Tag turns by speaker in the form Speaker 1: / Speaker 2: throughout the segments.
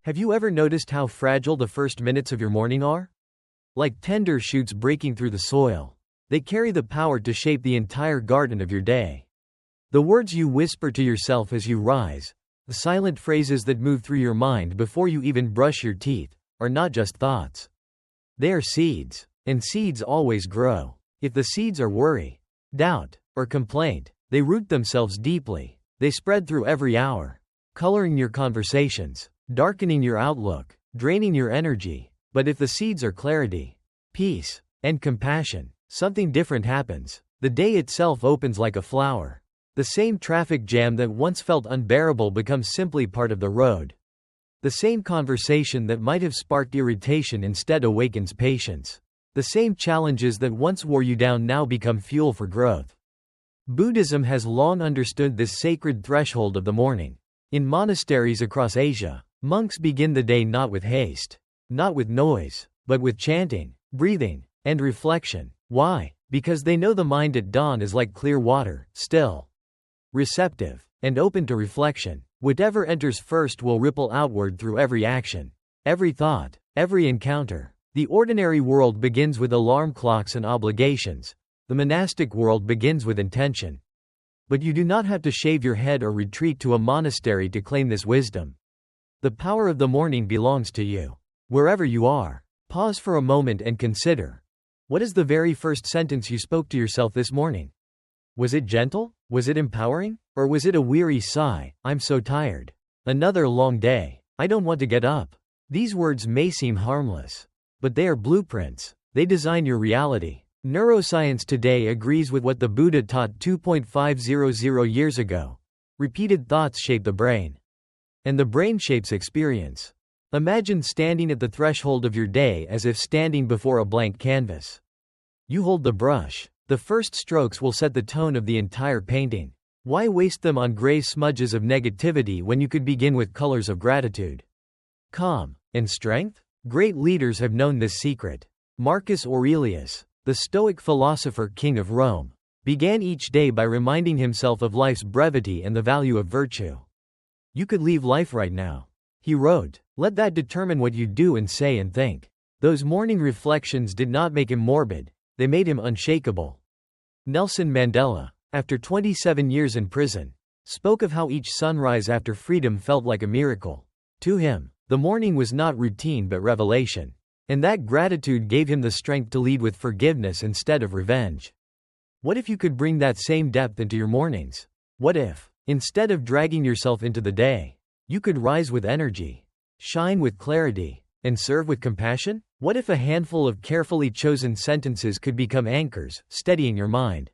Speaker 1: Have you ever noticed how fragile the first minutes of your morning are? Like tender shoots breaking through the soil. They carry the power to shape the entire garden of your day. The words you whisper to yourself as you rise, the silent phrases that move through your mind before you even brush your teeth, are not just thoughts. They are seeds, and seeds always grow. If the seeds are worry, doubt, or complaint, they root themselves deeply. They spread through every hour, coloring your conversations, darkening your outlook, draining your energy. But if the seeds are clarity, peace, and compassion, something different happens. The day itself opens like a flower. The same traffic jam that once felt unbearable becomes simply part of the road. The same conversation that might have sparked irritation instead awakens patience. The same challenges that once wore you down now become fuel for growth. Buddhism has long understood this sacred threshold of the morning. In monasteries across Asia, monks begin the day not with haste, not with noise, but with chanting, breathing, and reflection. Why? Because they know the mind at dawn is like clear water, still, receptive, and open to reflection. Whatever enters first will ripple outward through every action, every thought, every encounter. The ordinary world begins with alarm clocks and obligations. The monastic world begins with intention. But you do not have to shave your head or retreat to a monastery to claim this wisdom. The power of the morning belongs to you. Wherever you are, pause for a moment and consider. What is the very first sentence you spoke to yourself this morning? Was it gentle? Was it empowering? Or was it a weary sigh, "I'm so tired. Another long day. I don't want to get up"? These words may seem harmless, but they are blueprints. They design your reality. Neuroscience today agrees with what the Buddha taught 2.500 years ago. Repeated thoughts shape the brain. And the brain shapes experience. Imagine standing at the threshold of your day as if standing before a blank canvas. You hold the brush. The first strokes will set the tone of the entire painting. Why waste them on gray smudges of negativity when you could begin with colors of gratitude, calm, and strength? Great leaders have known this secret. Marcus Aurelius, the Stoic philosopher king of Rome, began each day by reminding himself of life's brevity and the value of virtue. "You could leave life right now," he wrote. "Let that determine what you do and say and think." Those morning reflections did not make him morbid, they made him unshakable. Nelson Mandela, after 27 years in prison, spoke of how each sunrise after freedom felt like a miracle. To him, the morning was not routine but revelation. And that gratitude gave him the strength to lead with forgiveness instead of revenge. What if you could bring that same depth into your mornings? What if, instead of dragging yourself into the day, you could rise with energy, shine with clarity, and serve with compassion? What if a handful of carefully chosen sentences could become anchors, steadying your mind,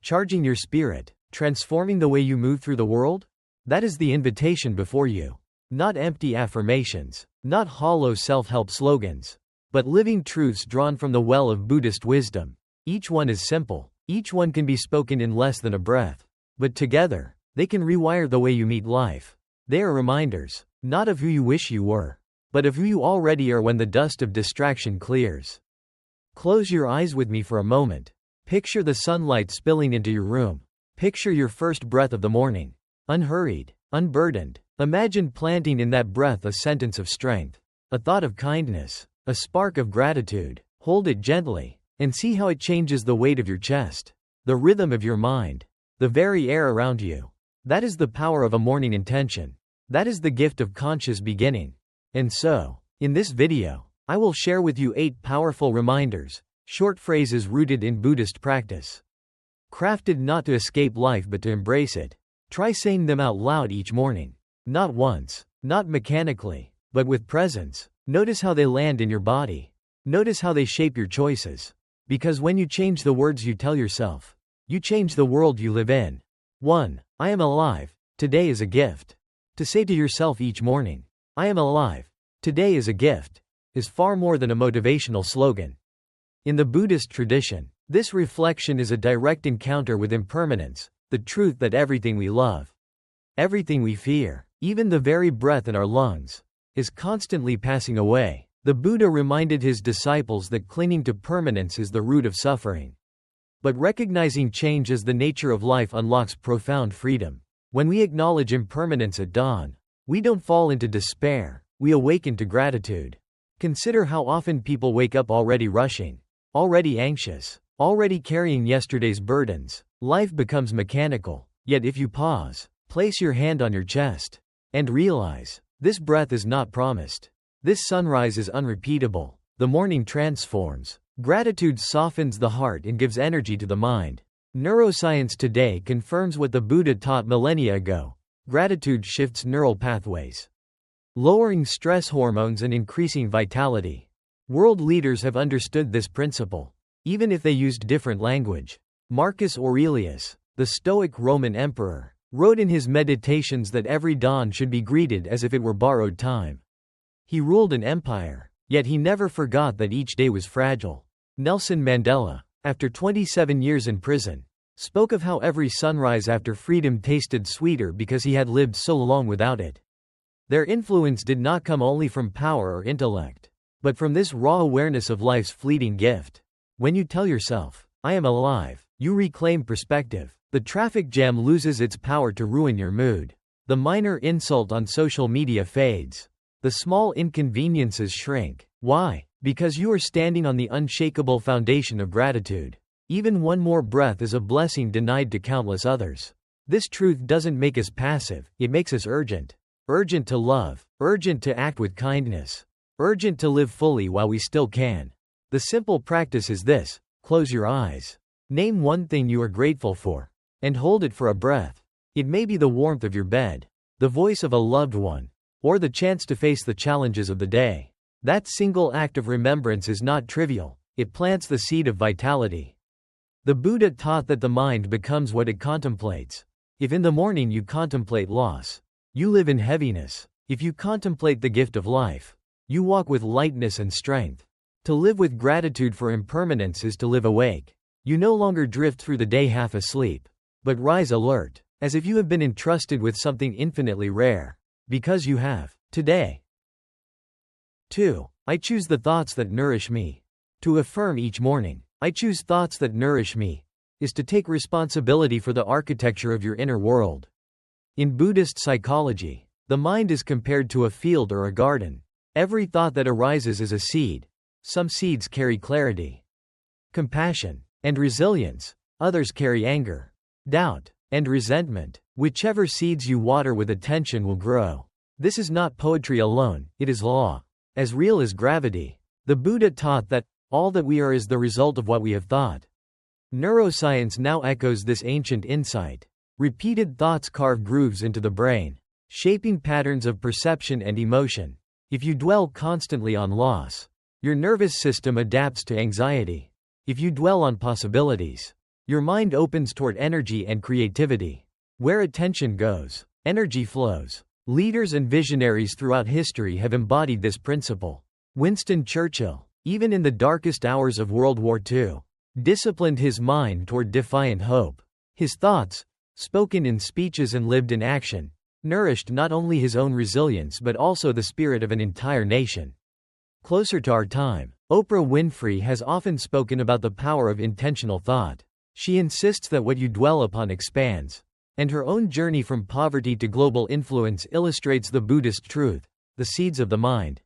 Speaker 1: charging your spirit, transforming the way you move through the world? That is the invitation before you. Not empty affirmations, not hollow self-help slogans, but living truths drawn from the well of Buddhist wisdom. Each one is simple. Each one can be spoken in less than a breath. But together, they can rewire the way you meet life. They are reminders, not of who you wish you were, but of who you already are when the dust of distraction clears. Close your eyes with me for a moment. Picture the sunlight spilling into your room. Picture your first breath of the morning. Unhurried, unburdened. Imagine planting in that breath a sentence of strength, a thought of kindness, a spark of gratitude. Hold it gently, and see how it changes the weight of your chest, the rhythm of your mind, the very air around you. That is the power of a morning intention. That is the gift of conscious beginning. And so, in this video, I will share with you 8 powerful reminders, short phrases rooted in Buddhist practice. Crafted not to escape life but to embrace it. Try saying them out loud each morning. Not once, not mechanically, but with presence. Notice how they land in your body. Notice how they shape your choices. Because when you change the words you tell yourself, you change the world you live in. 1. I am alive. Today is a gift. To say to yourself each morning, "I am alive. Today is a gift," is far more than a motivational slogan. In the Buddhist tradition, this reflection is a direct encounter with impermanence, the truth that everything we love, everything we fear, even the very breath in our lungs, is constantly passing away. The Buddha reminded his disciples that clinging to permanence is the root of suffering. But recognizing change as the nature of life unlocks profound freedom. When we acknowledge impermanence at dawn, we don't fall into despair, we awaken to gratitude. Consider how often people wake up already rushing, already anxious, already carrying yesterday's burdens. Life becomes mechanical. Yet if you pause, place your hand on your chest, and realize, this breath is not promised. This sunrise is unrepeatable. The morning transforms. Gratitude softens the heart and gives energy to the mind. Neuroscience today confirms what the Buddha taught millennia ago. Gratitude shifts neural pathways, lowering stress hormones and increasing vitality. World leaders have understood this principle, even if they used different language. Marcus Aurelius, the Stoic Roman emperor, wrote in his Meditations that every dawn should be greeted as if it were borrowed time. He ruled an empire, yet he never forgot that each day was fragile. Nelson Mandela, after 27 years in prison, spoke of how every sunrise after freedom tasted sweeter because he had lived so long without it. Their influence did not come only from power or intellect, but from this raw awareness of life's fleeting gift. When you tell yourself, I am alive, you reclaim perspective. The traffic jam loses its power to ruin your mood. The minor insult on social media fades. The small inconveniences shrink. Why? Because you are standing on the unshakable foundation of gratitude. Even one more breath is a blessing denied to countless others. This truth doesn't make us passive, it makes us urgent. Urgent to love, urgent to act with kindness, urgent to live fully while we still can. The simple practice is this: close your eyes. Name one thing you are grateful for, and hold it for a breath. It may be the warmth of your bed, the voice of a loved one, or the chance to face the challenges of the day. That single act of remembrance is not trivial, it plants the seed of vitality. The Buddha taught that the mind becomes what it contemplates. If in the morning you contemplate loss, you live in heaviness. If you contemplate the gift of life, you walk with lightness and strength. To live with gratitude for impermanence is to live awake. You no longer drift through the day half asleep, but rise alert, as if you have been entrusted with something infinitely rare. Because you have. Today. 2. I choose the thoughts that nourish me. To affirm each morning, I choose thoughts that nourish me, is to take responsibility for the architecture of your inner world. In Buddhist psychology, the mind is compared to a field or a garden. Every thought that arises is a seed. Some seeds carry clarity, compassion, and resilience. Others carry anger, doubt, and resentment. Whichever seeds you water with attention will grow. This is not poetry alone, it is law. As real as gravity. The Buddha taught that all that we are is the result of what we have thought. Neuroscience now echoes this ancient insight. Repeated thoughts carve grooves into the brain, shaping patterns of perception and emotion. If you dwell constantly on loss, your nervous system adapts to anxiety. If you dwell on possibilities, your mind opens toward energy and creativity. Where attention goes, energy flows. Leaders and visionaries throughout history have embodied this principle. Winston Churchill, even in the darkest hours of World War II, disciplined his mind toward defiant hope. His thoughts, spoken in speeches and lived in action, nourished not only his own resilience but also the spirit of an entire nation. Closer to our time, Oprah Winfrey has often spoken about the power of intentional thought. She insists that what you dwell upon expands. And her own journey from poverty to global influence illustrates the Buddhist truth. The seeds of the mind,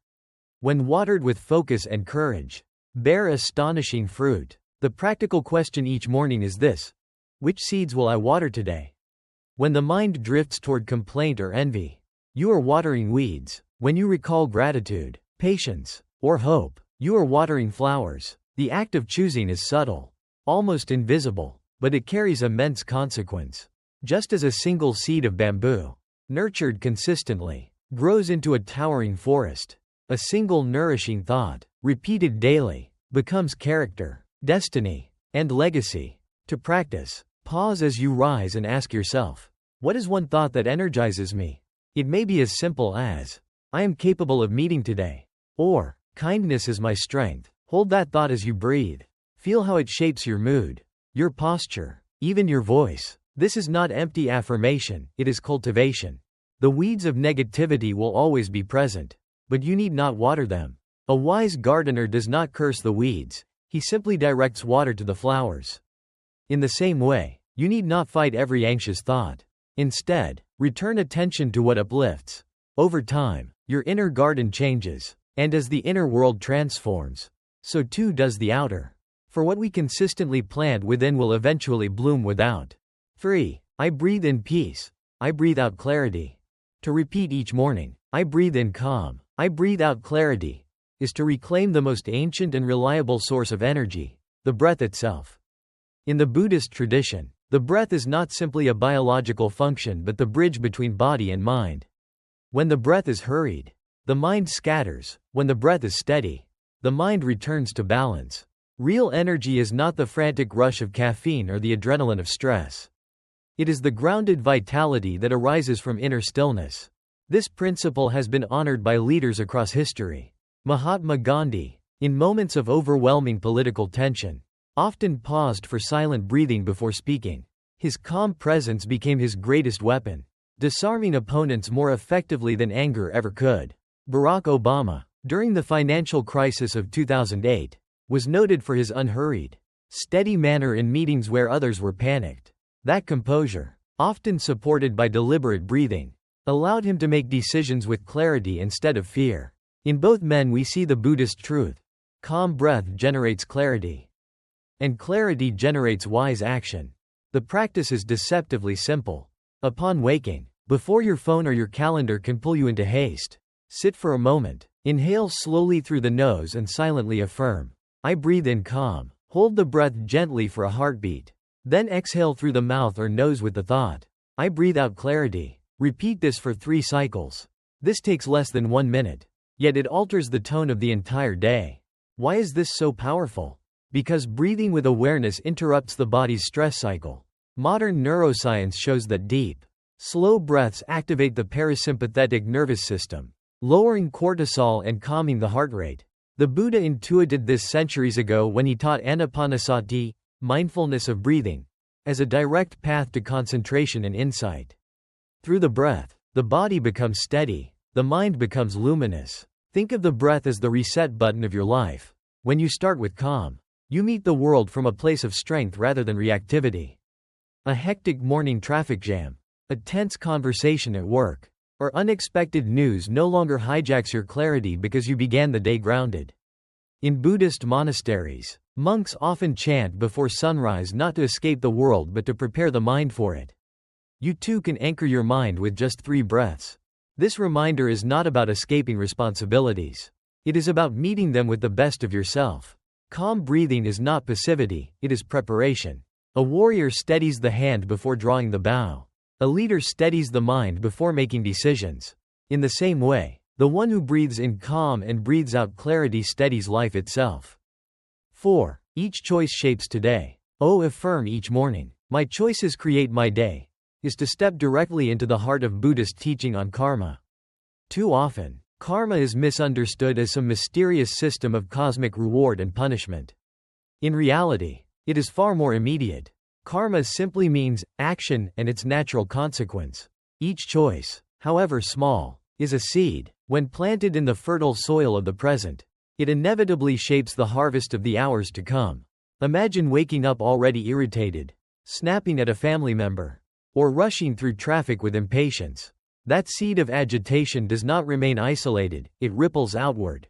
Speaker 1: when watered with focus and courage, bear astonishing fruit. The practical question each morning is this: which seeds will I water today? When the mind drifts toward complaint or envy, you are watering weeds. When you recall gratitude, patience, or hope, you are watering flowers. The act of choosing is subtle, almost invisible, but it carries immense consequence. Just as a single seed of bamboo, nurtured consistently, grows into a towering forest, a single nourishing thought, repeated daily, becomes character, destiny, and legacy. To practice, pause as you rise and ask yourself, what is one thought that energizes me? It may be as simple as, I am capable of meeting today, or, kindness is my strength. Hold that thought as you breathe. Feel how it shapes your mood, your posture, even your voice. This is not empty affirmation, it is cultivation. The weeds of negativity will always be present, but you need not water them. A wise gardener does not curse the weeds, he simply directs water to the flowers. In the same way, you need not fight every anxious thought. Instead, return attention to what uplifts. Over time, your inner garden changes. And as the inner world transforms, so too does the outer. For what we consistently plant within will eventually bloom without. 3. I breathe in peace. I breathe out clarity. To repeat each morning, I breathe in calm. I breathe out clarity, is to reclaim the most ancient and reliable source of energy, the breath itself. In the Buddhist tradition, the breath is not simply a biological function but the bridge between body and mind. When the breath is hurried, the mind scatters. When the breath is steady, the mind returns to balance. Real energy is not the frantic rush of caffeine or the adrenaline of stress. It is the grounded vitality that arises from inner stillness. This principle has been honored by leaders across history. Mahatma Gandhi, in moments of overwhelming political tension, often paused for silent breathing before speaking. His calm presence became his greatest weapon, disarming opponents more effectively than anger ever could. Barack Obama, during the financial crisis of 2008, was noted for his unhurried, steady manner in meetings where others were panicked. That composure, often supported by deliberate breathing, allowed him to make decisions with clarity instead of fear. In both men we see the Buddhist truth. Calm breath generates clarity, and clarity generates wise action. The practice is deceptively simple. Upon waking, before your phone or your calendar can pull you into haste, sit for a moment, inhale slowly through the nose and silently affirm, I breathe in calm. Hold the breath gently for a heartbeat. Then exhale through the mouth or nose with the thought, I breathe out clarity. Repeat this for 3 cycles. This takes less than 1 minute. Yet it alters the tone of the entire day. Why is this so powerful? Because breathing with awareness interrupts the body's stress cycle. Modern neuroscience shows that deep, slow breaths activate the parasympathetic nervous system, lowering cortisol and calming the heart rate. The Buddha intuited this centuries ago when he taught anapanasati, mindfulness of breathing, as a direct path to concentration and insight. Through the breath, the body becomes steady, the mind becomes luminous. Think of the breath as the reset button of your life. When you start with calm, you meet the world from a place of strength rather than reactivity. A hectic morning traffic jam, a tense conversation at work, or unexpected news no longer hijacks your clarity because you began the day grounded. In Buddhist monasteries, monks often chant before sunrise not to escape the world but to prepare the mind for it. You too can anchor your mind with just 3 breaths. This reminder is not about escaping responsibilities. It is about meeting them with the best of yourself. Calm breathing is not passivity, it is preparation. A warrior steadies the hand before drawing the bow. A leader steadies the mind before making decisions. In the same way, the one who breathes in calm and breathes out clarity steadies life itself. 4. Each choice shapes today. Oh, affirm each morning, my choices create my day, is to step directly into the heart of Buddhist teaching on karma. Too often, karma is misunderstood as some mysterious system of cosmic reward and punishment. In reality, it is far more immediate. Karma simply means action and its natural consequence. Each choice, however small, is a seed. When planted in the fertile soil of the present, it inevitably shapes the harvest of the hours to come. Imagine waking up already irritated, snapping at a family member, or rushing through traffic with impatience. That seed of agitation does not remain isolated, it ripples outward,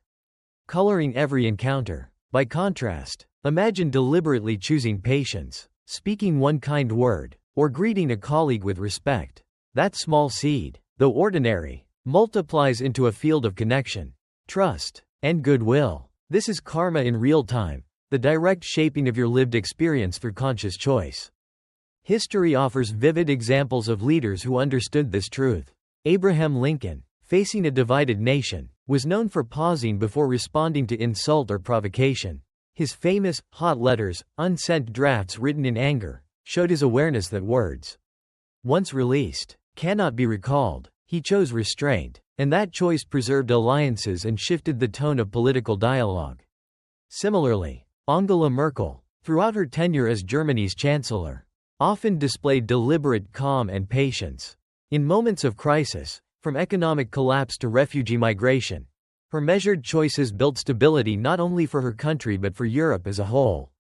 Speaker 1: coloring every encounter. By contrast, imagine deliberately choosing patience, speaking one kind word, or greeting a colleague with respect. That small seed, though ordinary, multiplies into a field of connection, trust, and goodwill. This is karma in real time, the direct shaping of your lived experience through conscious choice. History offers vivid examples of leaders who understood this truth. Abraham Lincoln, facing a divided nation, was known for pausing before responding to insult or provocation. His famous, hot letters, unsent drafts written in anger, showed his awareness that words, once released, cannot be recalled. He chose restraint, and that choice preserved alliances and shifted the tone of political dialogue. Similarly, Angela Merkel, throughout her tenure as Germany's chancellor, often displayed deliberate calm and patience. In moments of crisis, from economic collapse to refugee migration, her measured choices built stability not only for her country but for Europe as a whole.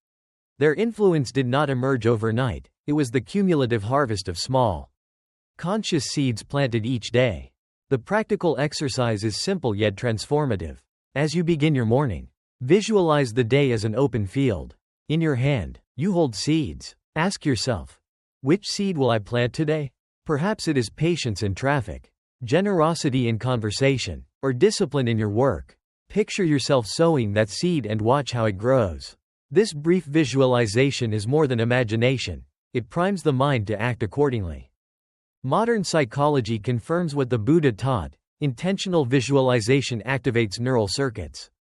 Speaker 1: Their influence did not emerge overnight, it was the cumulative harvest of small, conscious seeds planted each day. The practical exercise is simple yet transformative. As you begin your morning, visualize the day as an open field. In your hand, you hold seeds. Ask yourself, which seed will I plant today? Perhaps it is patience in traffic, generosity in conversation, or discipline in your work. Picture yourself sowing that seed and watch how it grows. This brief visualization is more than imagination. It primes the mind to act accordingly. Modern psychology confirms what the Buddha taught. Intentional visualization activates neural circuits,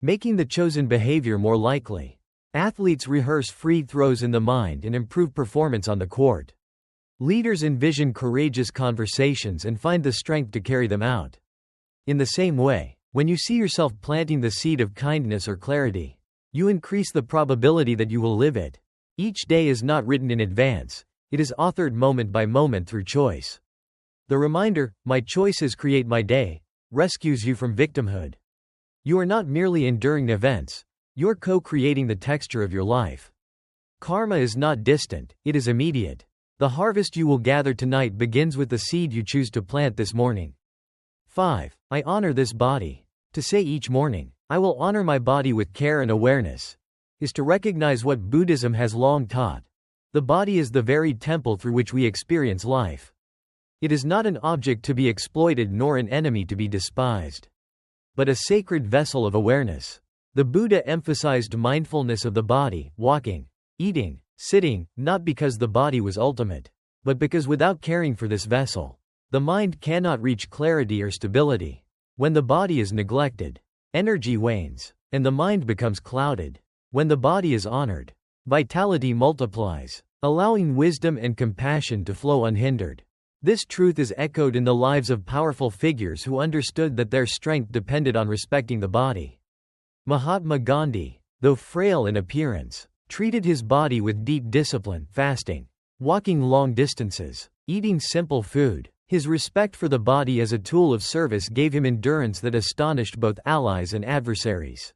Speaker 1: making the chosen behavior more likely. Athletes rehearse free throws in the mind and improve performance on the court. Leaders envision courageous conversations and find the strength to carry them out. In the same way, when you see yourself planting the seed of kindness or clarity, you increase the probability that you will live it. Each day is not written in advance, it is authored moment by moment through choice. The reminder, "My choices create my day," rescues you from victimhood. You are not merely enduring events, you're co-creating the texture of your life. Karma is not distant, it is immediate. The harvest you will gather tonight begins with the seed you choose to plant this morning. 5. I honor this body. To say each morning, "I will honor my body with care and awareness," is to recognize what Buddhism has long taught. The body is the very temple through which we experience life. It is not an object to be exploited nor an enemy to be despised, but a sacred vessel of awareness. The Buddha emphasized mindfulness of the body, walking, eating, sitting, not because the body was ultimate, but because without caring for this vessel, the mind cannot reach clarity or stability. When the body is neglected, energy wanes, and the mind becomes clouded. When the body is honored, vitality multiplies, allowing wisdom and compassion to flow unhindered. This truth is echoed in the lives of powerful figures who understood that their strength depended on respecting the body. Mahatma Gandhi, though frail in appearance, treated his body with deep discipline, fasting, walking long distances, eating simple food. His respect for the body as a tool of service gave him endurance that astonished both allies and adversaries.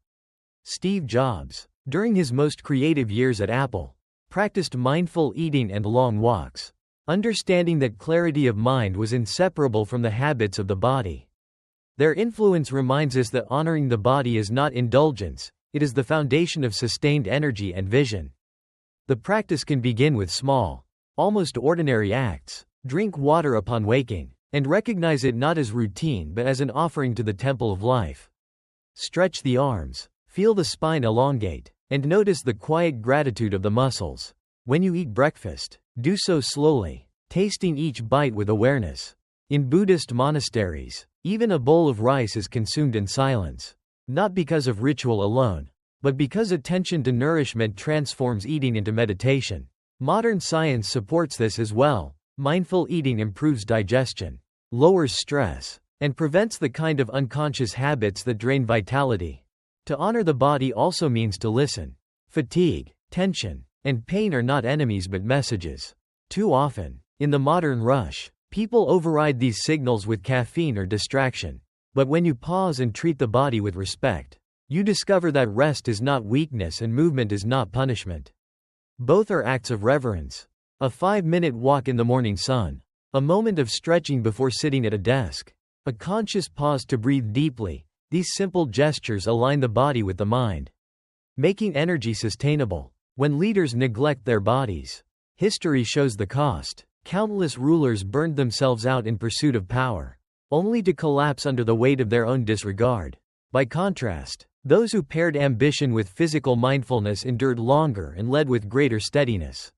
Speaker 1: Steve Jobs, during his most creative years at Apple, practiced mindful eating and long walks, understanding that clarity of mind was inseparable from the habits of the body. Their influence reminds us that honoring the body is not indulgence, it is the foundation of sustained energy and vision. The practice can begin with small, almost ordinary acts. Drink water upon waking, and recognize it not as routine but as an offering to the temple of life. Stretch the arms, feel the spine elongate, and notice the quiet gratitude of the muscles. When you eat breakfast, do so slowly, tasting each bite with awareness. In Buddhist monasteries, even a bowl of rice is consumed in silence, not because of ritual alone, but because attention to nourishment transforms eating into meditation. Modern science supports this as well. Mindful eating improves digestion, lowers stress, and prevents the kind of unconscious habits that drain vitality. To honor the body also means to listen. Fatigue, tension, and pain are not enemies but messages. Too often, in the modern rush, people override these signals with caffeine or distraction. But when you pause and treat the body with respect, you discover that rest is not weakness and movement is not punishment. Both are acts of reverence. A 5-minute walk in the morning sun, a moment of stretching before sitting at a desk, a conscious pause to breathe deeply. These simple gestures align the body with the mind, making energy sustainable. When leaders neglect their bodies, history shows the cost. Countless rulers burned themselves out in pursuit of power, only to collapse under the weight of their own disregard. By contrast, those who paired ambition with physical mindfulness endured longer and led with greater steadiness.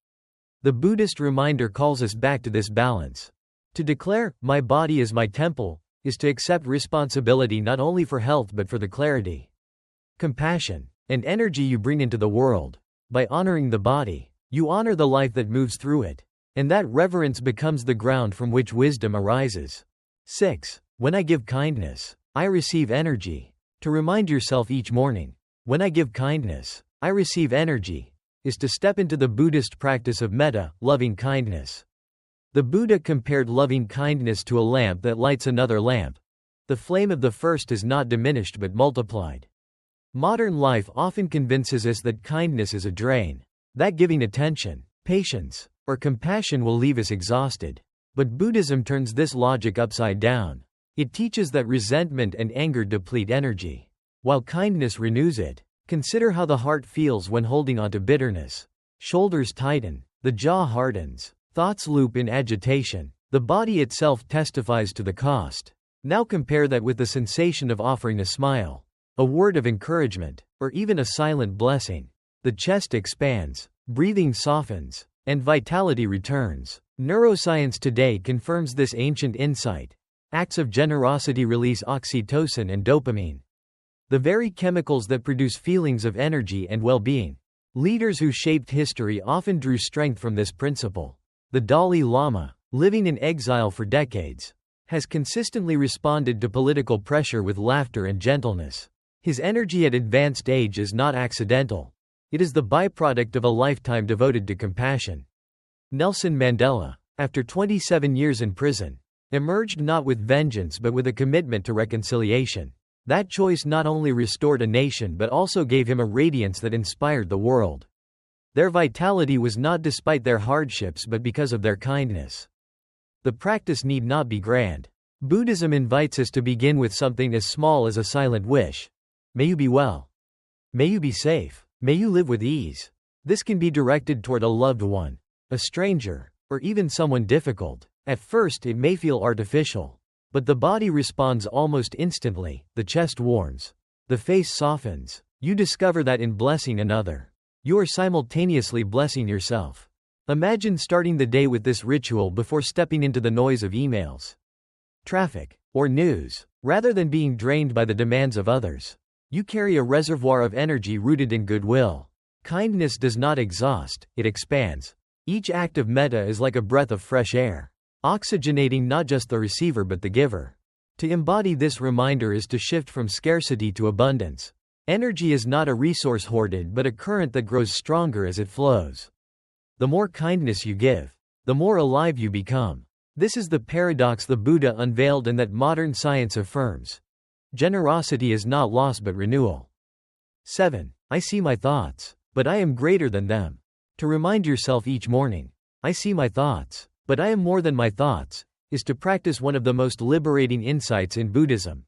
Speaker 1: The Buddhist reminder calls us back to this balance. To declare, "My body is my temple," is to accept responsibility not only for health but for the clarity, compassion, and energy you bring into the world. By honoring the body, you honor the life that moves through it, and that reverence becomes the ground from which wisdom arises. 6. When I give kindness, I receive energy. To remind yourself each morning, "When I give kindness, I receive energy," is to step into the Buddhist practice of metta, loving kindness. The Buddha compared loving kindness to a lamp that lights another lamp. The flame of the first is not diminished but multiplied. Modern life often convinces us that kindness is a drain, that giving attention, patience, or compassion will leave us exhausted. But Buddhism turns this logic upside down. It teaches that resentment and anger deplete energy, while kindness renews it. Consider how the heart feels when holding onto bitterness. Shoulders tighten, the jaw hardens, thoughts loop in agitation. The body itself testifies to the cost. Now compare that with the sensation of offering a smile, a word of encouragement, or even a silent blessing. The chest expands, breathing softens, and vitality returns. Neuroscience today confirms this ancient insight. Acts of generosity release oxytocin and dopamine, the very chemicals that produce feelings of energy and well-being. Leaders who shaped history often drew strength from this principle. The Dalai Lama, living in exile for decades, has consistently responded to political pressure with laughter and gentleness. His energy at advanced age is not accidental. It is the byproduct of a lifetime devoted to compassion. Nelson Mandela, after 27 years in prison, emerged not with vengeance but with a commitment to reconciliation. That choice not only restored a nation but also gave him a radiance that inspired the world. Their vitality was not despite their hardships but because of their kindness. The practice need not be grand. Buddhism invites us to begin with something as small as a silent wish. May you be well. May you be safe. May you live with ease. This can be directed toward a loved one, a stranger, or even someone difficult. At first it may feel artificial, but the body responds almost instantly. The chest warms, the face softens. You discover that in blessing another, you are simultaneously blessing yourself. Imagine starting the day with this ritual before stepping into the noise of emails, traffic, or news. Rather than being drained by the demands of others, you carry a reservoir of energy rooted in goodwill. Kindness does not exhaust, it expands. Each act of metta is like a breath of fresh air, oxygenating not just the receiver but the giver. To embody this reminder is to shift from scarcity to abundance. Energy is not a resource hoarded but a current that grows stronger as it flows. The more kindness you give, the more alive you become. This is the paradox the Buddha unveiled and that modern science affirms. Generosity is not loss but renewal. 7. I see my thoughts, but I am greater than them. To remind yourself each morning, I see my thoughts, but I am more than my thoughts, is to practice one of the most liberating insights in Buddhism.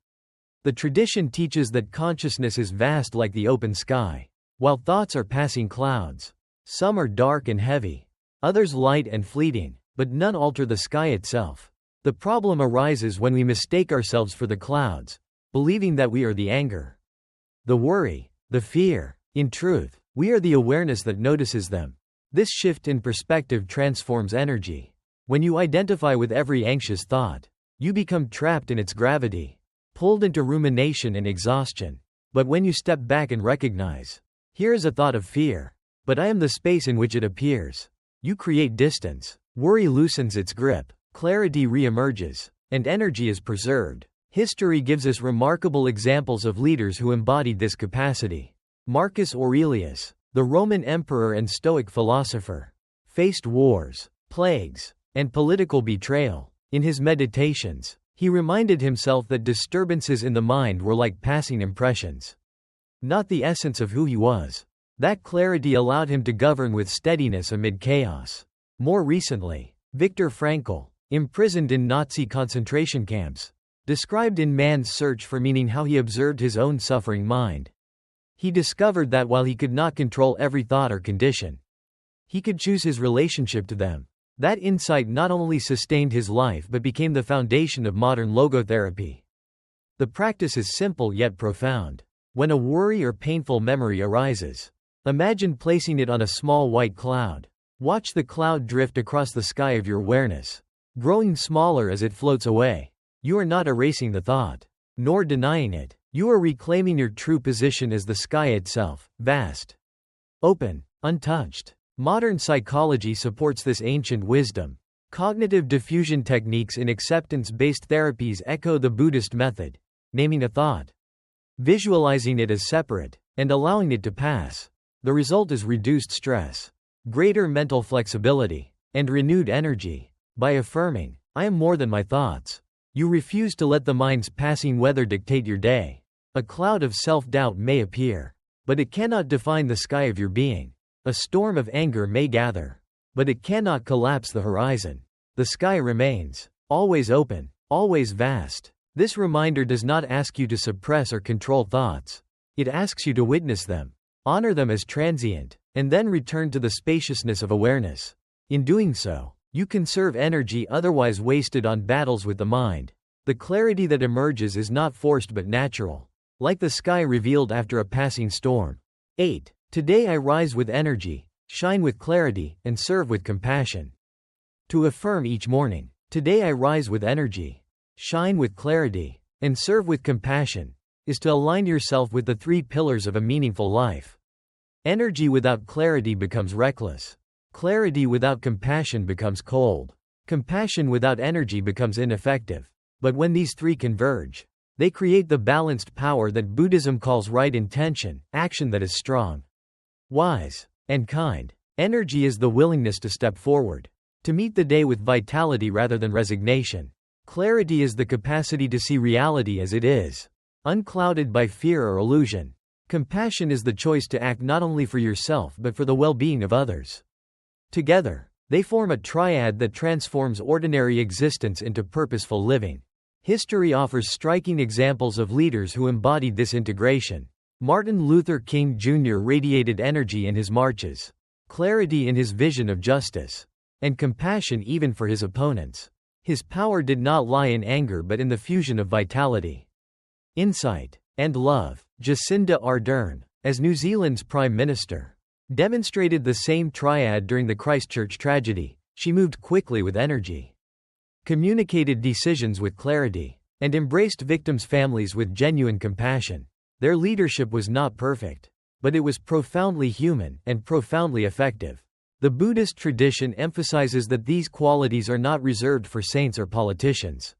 Speaker 1: The tradition teaches that consciousness is vast like the open sky, while thoughts are passing clouds. Some are dark and heavy, others light and fleeting, but none alter the sky itself. The problem arises when we mistake ourselves for the clouds, believing that we are the anger, the worry, the fear. In truth, we are the awareness that notices them. This shift in perspective transforms energy. When you identify with every anxious thought, you become trapped in its gravity, pulled into rumination and exhaustion. But when you step back and recognize, here is a thought of fear, but I am the space in which it appears, you create distance. Worry loosens its grip, clarity re-emerges, and energy is preserved. History gives us remarkable examples of leaders who embodied this capacity. Marcus Aurelius, the Roman emperor and Stoic philosopher, faced wars, plagues, and political betrayal. In his meditations, he reminded himself that disturbances in the mind were like passing impressions, not the essence of who he was. That clarity allowed him to govern with steadiness amid chaos. More recently, Viktor Frankl, imprisoned in Nazi concentration camps, described in Man's Search for Meaning how he observed his own suffering mind. He discovered that while he could not control every thought or condition, he could choose his relationship to them. That insight not only sustained his life but became the foundation of modern logotherapy. The practice is simple yet profound. When a worry or painful memory arises, imagine placing it on a small white cloud. Watch the cloud drift across the sky of your awareness, growing smaller as it floats away. You are not erasing the thought, nor denying it. You are reclaiming your true position as the sky itself, vast, open, untouched. Modern psychology supports this ancient wisdom. Cognitive diffusion techniques in acceptance-based therapies echo the Buddhist method, naming a thought, visualizing it as separate, and allowing it to pass. The result is reduced stress, greater mental flexibility, and renewed energy. By affirming, I am more than my thoughts, you refuse to let the mind's passing weather dictate your day. A cloud of self-doubt may appear, but it cannot define the sky of your being. A storm of anger may gather, but it cannot collapse the horizon. The sky remains, always open, always vast. This reminder does not ask you to suppress or control thoughts. It asks you to witness them, honor them as transient, and then return to the spaciousness of awareness. In doing so, you conserve energy otherwise wasted on battles with the mind. The clarity that emerges is not forced but natural, like the sky revealed after a passing storm. 8. Today I rise with energy, shine with clarity, and serve with compassion. To affirm each morning, today I rise with energy, shine with clarity, and serve with compassion, is to align yourself with the 3 pillars of a meaningful life. Energy without clarity becomes reckless. Clarity without compassion becomes cold. Compassion without energy becomes ineffective. But when these 3 converge, they create the balanced power that Buddhism calls right intention, action that is strong, wise, and kind. Energy is the willingness to step forward, to meet the day with vitality rather than resignation. Clarity is the capacity to see reality as it is, unclouded by fear or illusion. Compassion is the choice to act not only for yourself but for the well-being of others. Together, they form a triad that transforms ordinary existence into purposeful living. History offers striking examples of leaders who embodied this integration. Martin Luther King Jr. radiated energy in his marches, clarity in his vision of justice, and compassion even for his opponents. His power did not lie in anger but in the fusion of vitality, insight, and love. Jacinda Ardern, as New Zealand's Prime Minister, demonstrated the same triad during the Christchurch tragedy. She moved quickly with energy, communicated decisions with clarity, and embraced victims' families with genuine compassion. Their leadership was not perfect, but it was profoundly human and profoundly effective. The Buddhist tradition emphasizes that these qualities are not reserved for saints or politicians.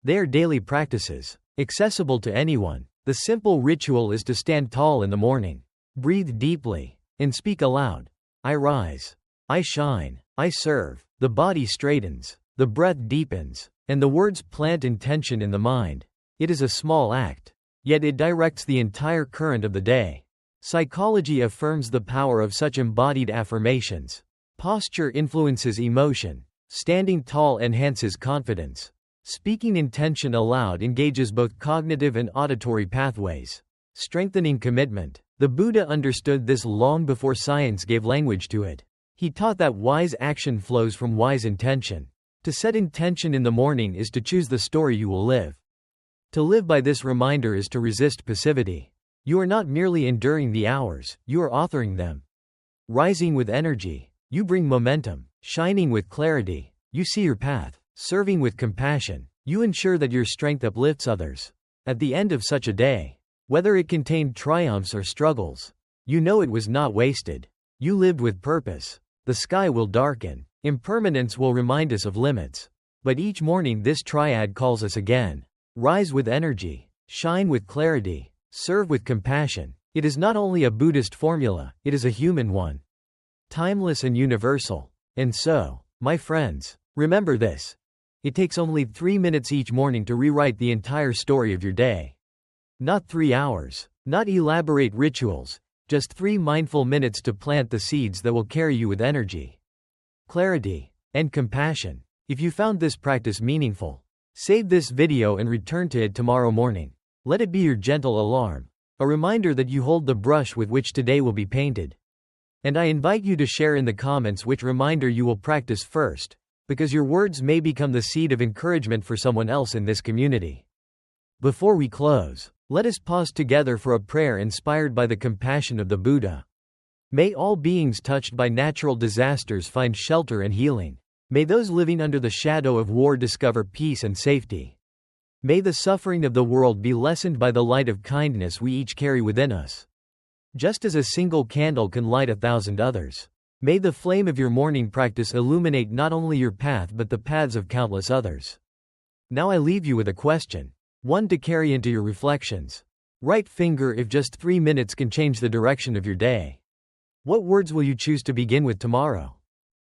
Speaker 1: They are daily practices, accessible to anyone. The simple ritual is to stand tall in the morning, breathe deeply, and speak aloud. I rise, I shine, I serve. The body straightens, the breath deepens, and the words plant intention in the mind. It is a small act, yet it directs the entire current of the day. Psychology affirms the power of such embodied affirmations. Posture influences emotion. Standing tall enhances confidence. Speaking intention aloud engages both cognitive and auditory pathways, strengthening commitment. The Buddha understood this long before science gave language to it. He taught that wise action flows from wise intention. To set intention in the morning is to choose the story you will live. To live by this reminder is to resist passivity. You are not merely enduring the hours, you are authoring them. Rising with energy, you bring momentum. Shining with clarity, you see your path. Serving with compassion, you ensure that your strength uplifts others. At the end of such a day, whether it contained triumphs or struggles, you know it was not wasted. You lived with purpose. The sky will darken. Impermanence will remind us of limits. But each morning this triad calls us again. Rise with energy, shine with clarity, serve with compassion. It is not only a Buddhist formula, it is a human one. Timeless and universal. And so, my friends, remember this. It takes only 3 minutes each morning to rewrite the entire story of your day. Not 3 hours, not elaborate rituals, just 3 mindful minutes to plant the seeds that will carry you with energy, clarity, and compassion. If you found this practice meaningful, save this video and return to it tomorrow morning. Let it be your gentle alarm, a reminder that you hold the brush with which today will be painted. And I invite you to share in the comments which reminder you will practice first, because your words may become the seed of encouragement for someone else in this community. Before we close, let us pause together for a prayer inspired by the compassion of the Buddha. May all beings touched by natural disasters find shelter and healing. May those living under the shadow of war discover peace and safety. May the suffering of the world be lessened by the light of kindness we each carry within us. Just as a single candle can light 1,000 others, may the flame of your morning practice illuminate not only your path but the paths of countless others. Now I leave you with a question, one to carry into your reflections. Right finger if just 3 minutes can change the direction of your day. What words will you choose to begin with tomorrow?